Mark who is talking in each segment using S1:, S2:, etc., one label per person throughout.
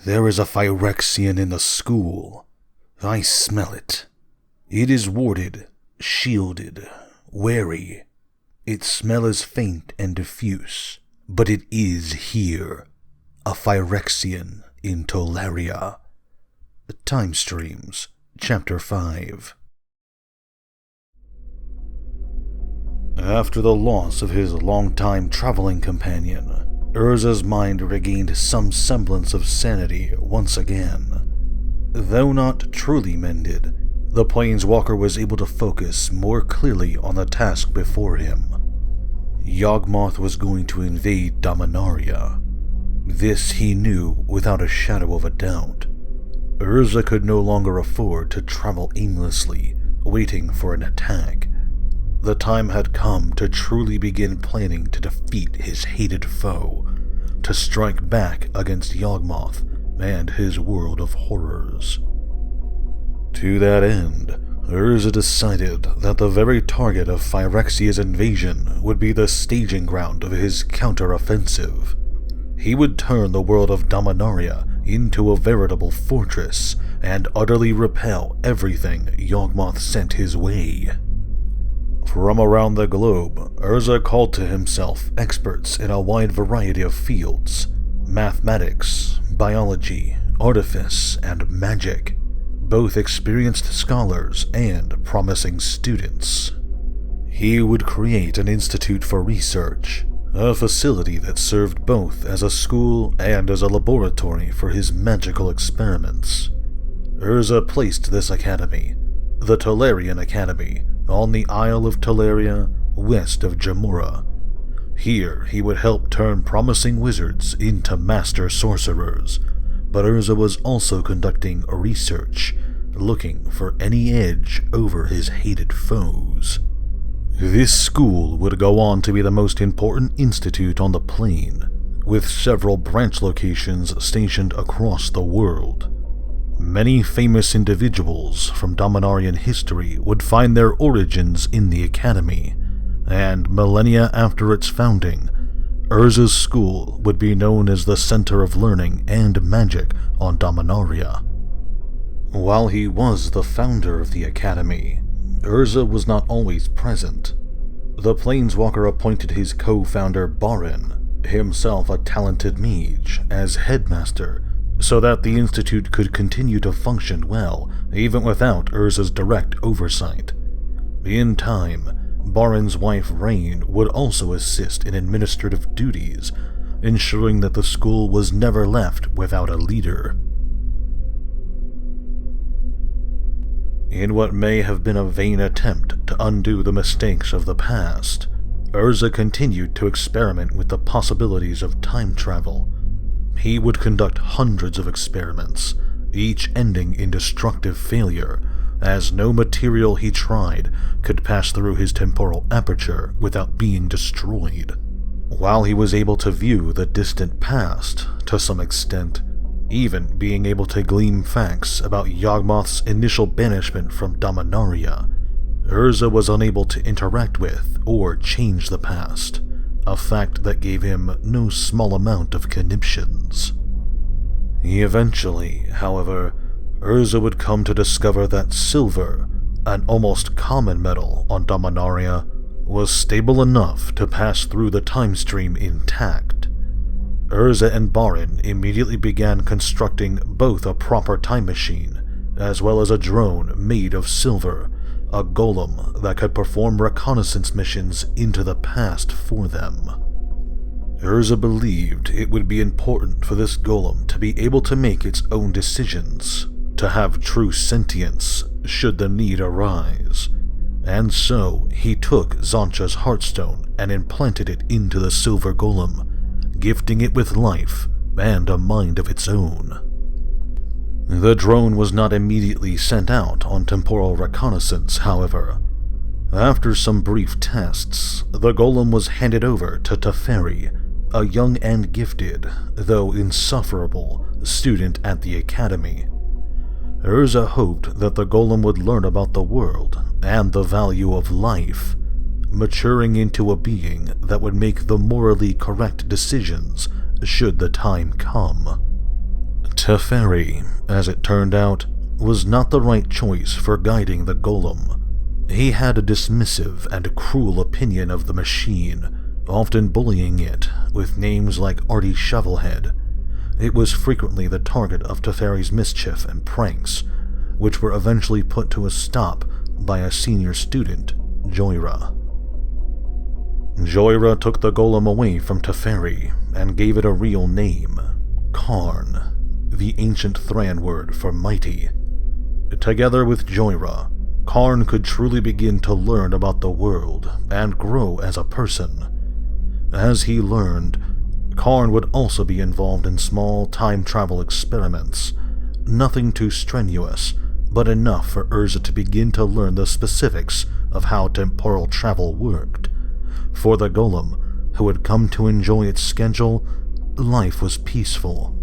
S1: There is a Phyrexian in the school. I smell it. It is warded, shielded, wary. Its smell is faint and diffuse, but it is here. A Phyrexian in Tolaria. Time Streams, Chapter 5. After the loss of his longtime traveling companion, Urza's mind regained some semblance of sanity once again. Though not truly mended, the Planeswalker was able to focus more clearly on the task before him. Yawgmoth was going to invade Dominaria. This he knew without a shadow of a doubt. Urza could no longer afford to travel aimlessly, waiting for an attack. The time had come to truly begin planning to defeat his hated foe, to strike back against Yawgmoth and his world of horrors. To that end, Urza decided that the very target of Phyrexia's invasion would be the staging ground of his counter-offensive. He would turn the world of Dominaria into a veritable fortress and utterly repel everything Yawgmoth sent his way. From around the globe, Urza called to himself experts in a wide variety of fields: mathematics, biology, artifice, and magic, both experienced scholars and promising students. He would create an institute for research, a facility that served both as a school and as a laboratory for his magical experiments. Urza placed this academy, the Tolarian Academy, on the Isle of Tolaria, west of Jamura. Here he would help turn promising wizards into master sorcerers, but Urza was also conducting research, looking for any edge over his hated foes. This school would go on to be the most important institute on the plane, with several branch locations stationed across the world. Many famous individuals from Dominarian history would find their origins in the academy, and millennia after its founding, Urza's school would be known as the center of learning and magic on Dominaria. While he was the founder of the academy, Urza was not always present. The Planeswalker appointed his co-founder Barin, himself a talented mage, as headmaster, so that the institute could continue to function well, even without Urza's direct oversight. In time, Barin's wife Rain would also assist in administrative duties, ensuring that the school was never left without a leader. In what may have been a vain attempt to undo the mistakes of the past, Urza continued to experiment with the possibilities of time travel. He would conduct hundreds of experiments, each ending in destructive failure, as no material he tried could pass through his temporal aperture without being destroyed. While he was able to view the distant past to some extent, even being able to glean facts about Yawgmoth's initial banishment from Dominaria, Urza was unable to interact with or change the past, a fact that gave him no small amount of conniptions. Eventually, however, Urza would come to discover that silver, an almost common metal on Dominaria, was stable enough to pass through the time stream intact. Urza and Barin immediately began constructing both a proper time machine, as well as a drone made of silver, a golem that could perform reconnaissance missions into the past for them. Urza believed it would be important for this golem to be able to make its own decisions, to have true sentience should the need arise, and so he took Zancha's heartstone and implanted it into the silver golem, gifting it with life and a mind of its own. The drone was not immediately sent out on temporal reconnaissance, however. After some brief tests, the golem was handed over to Teferi, a young and gifted, though insufferable, student at the academy. Urza hoped that the golem would learn about the world and the value of life, maturing into a being that would make the morally correct decisions should the time come. Teferi, as it turned out, was not the right choice for guiding the golem. He had a dismissive and cruel opinion of the machine, often bullying it with names like Artie Shovelhead. It was frequently the target of Teferi's mischief and pranks, which were eventually put to a stop by a senior student, Joyra. Joyra took the golem away from Teferi and gave it a real name, Karn, the ancient Thran word for mighty. Together with Joyra, Karn could truly begin to learn about the world and grow as a person. As he learned, Karn would also be involved in small time travel experiments, nothing too strenuous, but enough for Urza to begin to learn the specifics of how temporal travel worked. For the golem, who had come to enjoy its schedule, life was peaceful.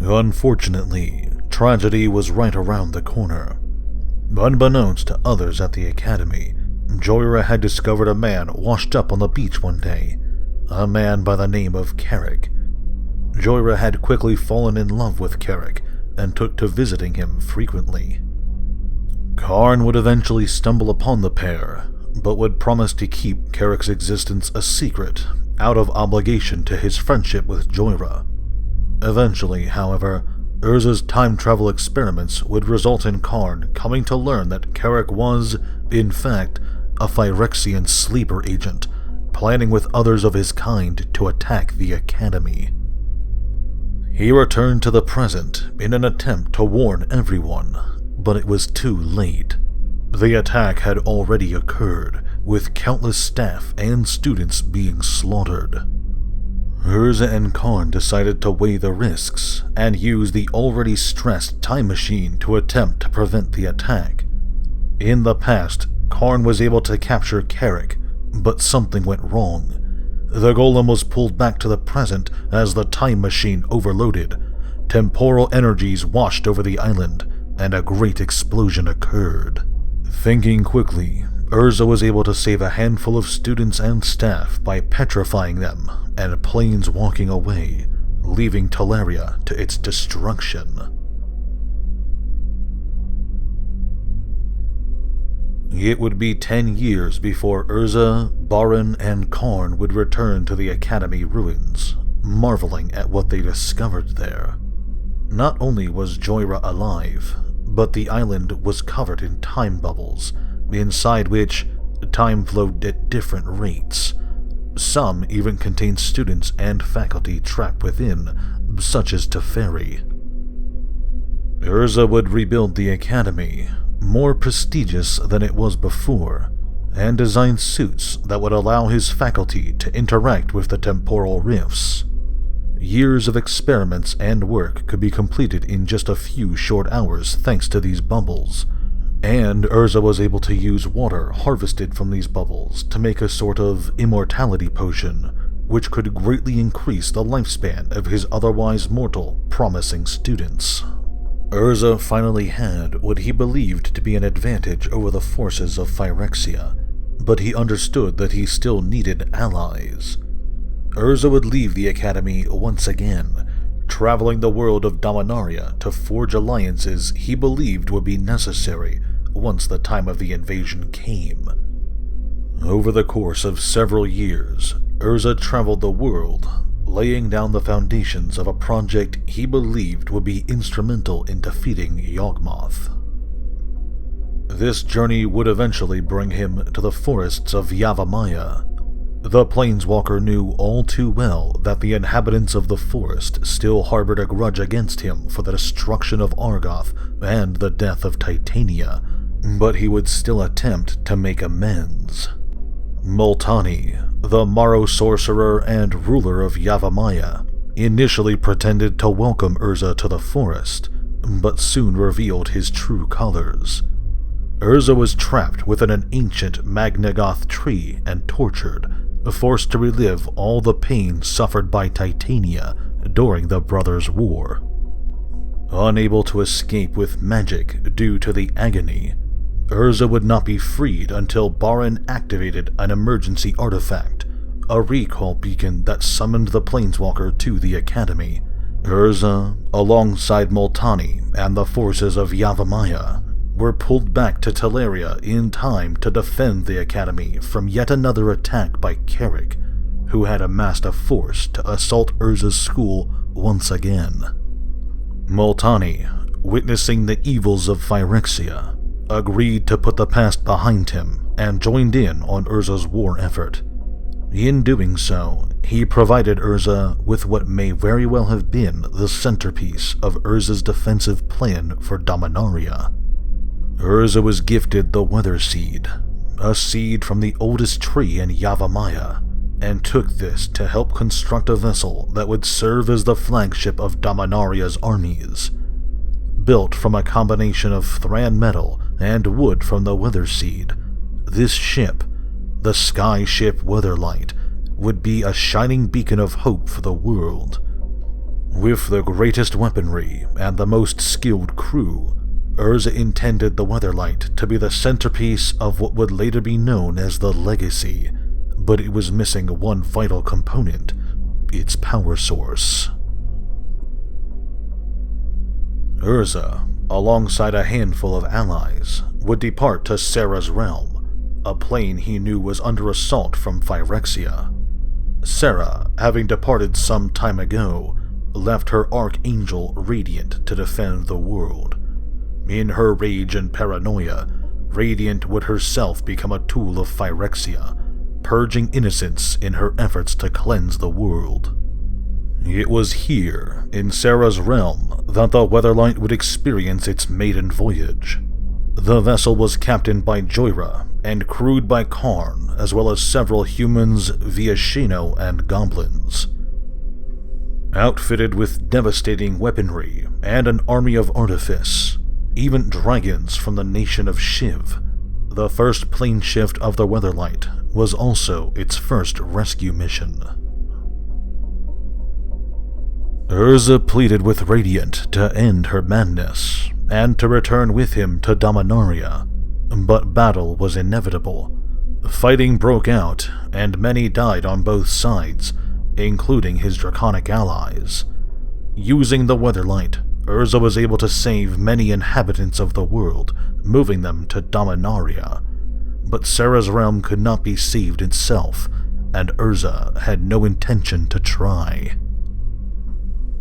S1: Unfortunately, tragedy was right around the corner. Unbeknownst to others at the academy, Joyra had discovered a man washed up on the beach one day, a man by the name of Carrick. Joyra had quickly fallen in love with Carrick and took to visiting him frequently. Karn would eventually stumble upon the pair, but would promise to keep Carrick's existence a secret, out of obligation to his friendship with Joyra. Eventually, however, Urza's time travel experiments would result in Karn coming to learn that Carrick was, in fact, a Phyrexian sleeper agent, planning with others of his kind to attack the Academy. He returned to the present in an attempt to warn everyone, but it was too late. The attack had already occurred, with countless staff and students being slaughtered. Urza and Karn decided to weigh the risks and use the already stressed time machine to attempt to prevent the attack. In the past, Karn was able to capture Carrick, but something went wrong. The golem was pulled back to the present as the time machine overloaded. Temporal energies washed over the island, and a great explosion occurred. Thinking quickly, Urza was able to save a handful of students and staff by petrifying them and planeswalking away, leaving Tolaria to its destruction. It would be 10 years before Urza, Barin, and Karn would return to the Academy ruins, marveling at what they discovered there. Not only was Joyra alive, but the island was covered in time bubbles, inside which time flowed at different rates. Some even contained students and faculty trapped within, such as Teferi. Urza would rebuild the Academy, more prestigious than it was before, and design suits that would allow his faculty to interact with the temporal rifts. Years of experiments and work could be completed in just a few short hours thanks to these bubbles, and Urza was able to use water harvested from these bubbles to make a sort of immortality potion, which could greatly increase the lifespan of his otherwise mortal, promising students. Urza finally had what he believed to be an advantage over the forces of Phyrexia, but he understood that he still needed allies. Urza would leave the Academy once again, traveling the world of Dominaria to forge alliances he believed would be necessary once the time of the invasion came. Over the course of several years, Urza traveled the world, laying down the foundations of a project he believed would be instrumental in defeating Yawgmoth. This journey would eventually bring him to the forests of Yavimaya. The Planeswalker knew all too well that the inhabitants of the forest still harbored a grudge against him for the destruction of Argoth and the death of Titania, but he would still attempt to make amends. Multani, the Morrow sorcerer and ruler of Yavimaya, initially pretended to welcome Urza to the forest, but soon revealed his true colors. Urza was trapped within an ancient Magnagoth tree and tortured, forced to relive all the pain suffered by Titania during the Brothers' War. Unable to escape with magic due to the agony, Urza would not be freed until Barin activated an emergency artifact, a recall beacon that summoned the Planeswalker to the Academy, Urza, alongside Multani and the forces of Yavimaya, were pulled back to Tolaria in time to defend the Academy from yet another attack by Carrick, who had amassed a force to assault Urza's school once again. Multani, witnessing the evils of Phyrexia, agreed to put the past behind him and joined in on Urza's war effort. In doing so, he provided Urza with what may very well have been the centerpiece of Urza's defensive plan for Dominaria. Urza was gifted the Weather Seed, a seed from the oldest tree in Yavimaya, and took this to help construct a vessel that would serve as the flagship of Dominaria's armies. Built from a combination of Thran metal and wood from the Weather Seed, this ship, the sky ship Weatherlight, would be a shining beacon of hope for the world. With the greatest weaponry and the most skilled crew, Urza intended the Weatherlight to be the centerpiece of what would later be known as the Legacy, but it was missing one vital component: its power source. Urza, alongside a handful of allies, would depart to Sarah's realm, a plane he knew was under assault from Phyrexia. Sarah, having departed some time ago, left her Archangel Radiant to defend the world. In her rage and paranoia, Radiant would herself become a tool of Phyrexia, purging innocence in her efforts to cleanse the world. It was here, in Sarah's realm, that the Weatherlight would experience its maiden voyage. The vessel was captained by Joyra and crewed by Karn, as well as several humans, Viashino, and goblins. Outfitted with devastating weaponry and an army of artifice, even dragons from the nation of Shiv, the first plane shift of the Weatherlight was also its first rescue mission. Urza pleaded with Radiant to end her madness and to return with him to Dominaria, but battle was inevitable. Fighting broke out, and many died on both sides, including his draconic allies. Using the Weatherlight, Urza was able to save many inhabitants of the world, moving them to Dominaria. But Sarah's realm could not be saved itself, and Urza had no intention to try.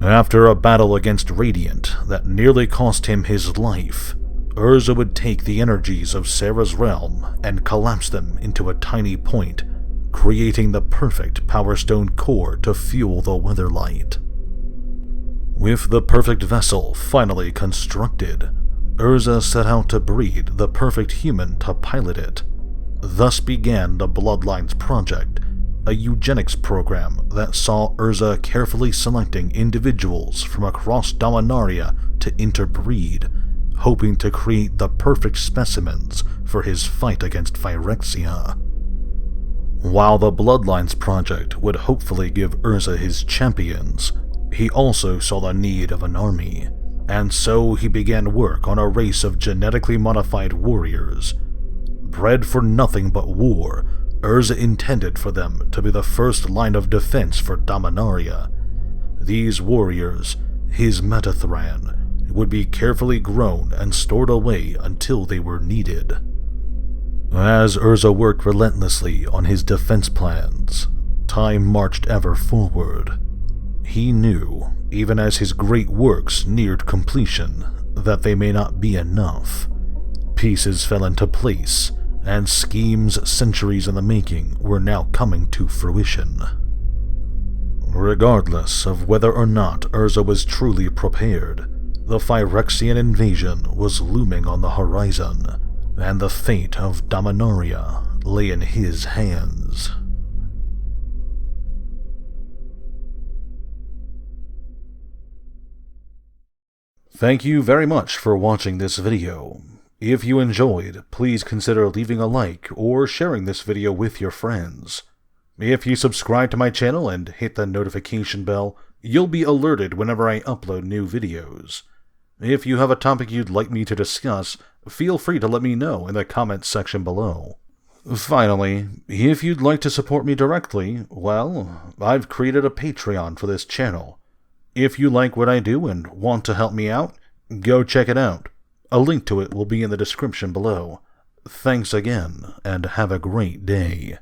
S1: After a battle against Radiant that nearly cost him his life, Urza would take the energies of Sarah's realm and collapse them into a tiny point, creating the perfect Power Stone core to fuel the Weatherlight. With the perfect vessel finally constructed, Urza set out to breed the perfect human to pilot it. Thus began the Bloodlines project, a eugenics program that saw Urza carefully selecting individuals from across Dominaria to interbreed, hoping to create the perfect specimens for his fight against Phyrexia. While the Bloodlines project would hopefully give Urza his champions, he also saw the need of an army, and so he began work on a race of genetically modified warriors. Bred for nothing but war, Urza intended for them to be the first line of defense for Dominaria. These warriors, his Metathran, would be carefully grown and stored away until they were needed. As Urza worked relentlessly on his defense plans, time marched ever forward. He knew, even as his great works neared completion, that they may not be enough. Pieces fell into place, and schemes centuries in the making were now coming to fruition. Regardless of whether or not Urza was truly prepared, the Phyrexian invasion was looming on the horizon, and the fate of Dominaria lay in his hands. Thank you very much for watching this video. If you enjoyed, please consider leaving a like or sharing this video with your friends. If you subscribe to my channel and hit the notification bell, you'll be alerted whenever I upload new videos. If you have a topic you'd like me to discuss, feel free to let me know in the comments section below. Finally, if you'd like to support me directly, well, I've created a Patreon for this channel. If you like what I do and want to help me out, go check it out. A link to it will be in the description below. Thanks again, and have a great day.